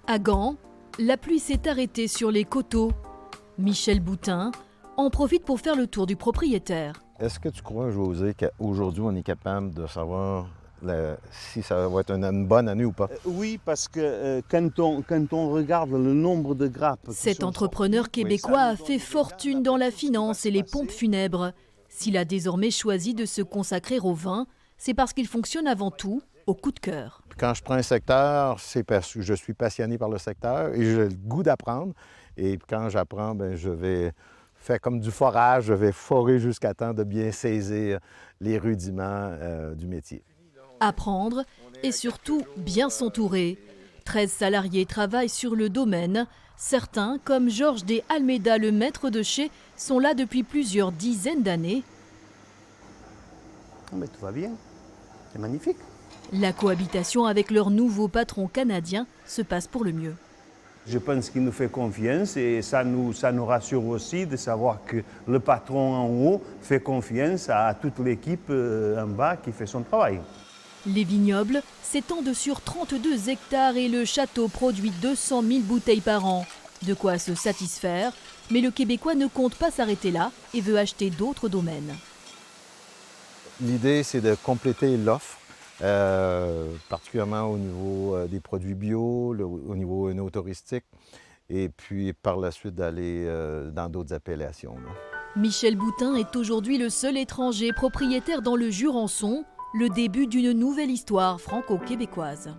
À Gand, la pluie s'est arrêtée sur les coteaux. Michel Boutin en profite pour faire le tour du propriétaire. Est-ce que tu crois, José, qu'aujourd'hui, on est capable de savoir si ça va être une bonne année ou pas? Oui, parce que quand on regarde le nombre de grappes... Cet entrepreneur québécois a fait fortune dans la finance et les pompes funèbres. S'il a désormais choisi de se consacrer au vin, c'est parce qu'il fonctionne avant tout au coup de cœur. Quand je prends un secteur, c'est parce que je suis passionné par le secteur et j'ai le goût d'apprendre. Et quand j'apprends, je vais faire comme du forage, je vais forer jusqu'à temps de bien saisir les rudiments du métier. Apprendre et surtout bien s'entourer. 13 salariés travaillent sur le domaine. Certains, comme Georges de Almeida, le maître de chez, sont là depuis plusieurs dizaines d'années. Mais tout va bien, c'est magnifique. La cohabitation avec leur nouveau patron canadien se passe pour le mieux. Je pense qu'il nous fait confiance et ça nous rassure aussi de savoir que le patron en haut fait confiance à toute l'équipe en bas qui fait son travail. Les vignobles s'étendent sur 32 hectares et le château produit 200 000 bouteilles par an. De quoi se satisfaire, mais le Québécois ne compte pas s'arrêter là et veut acheter d'autres domaines. L'idée, c'est de compléter l'offre, particulièrement au niveau des produits bio, au niveau œnotouristique, et puis par la suite d'aller dans d'autres appellations. Michel Boutin est aujourd'hui le seul étranger propriétaire dans le Jurançon, le début d'une nouvelle histoire franco-québécoise.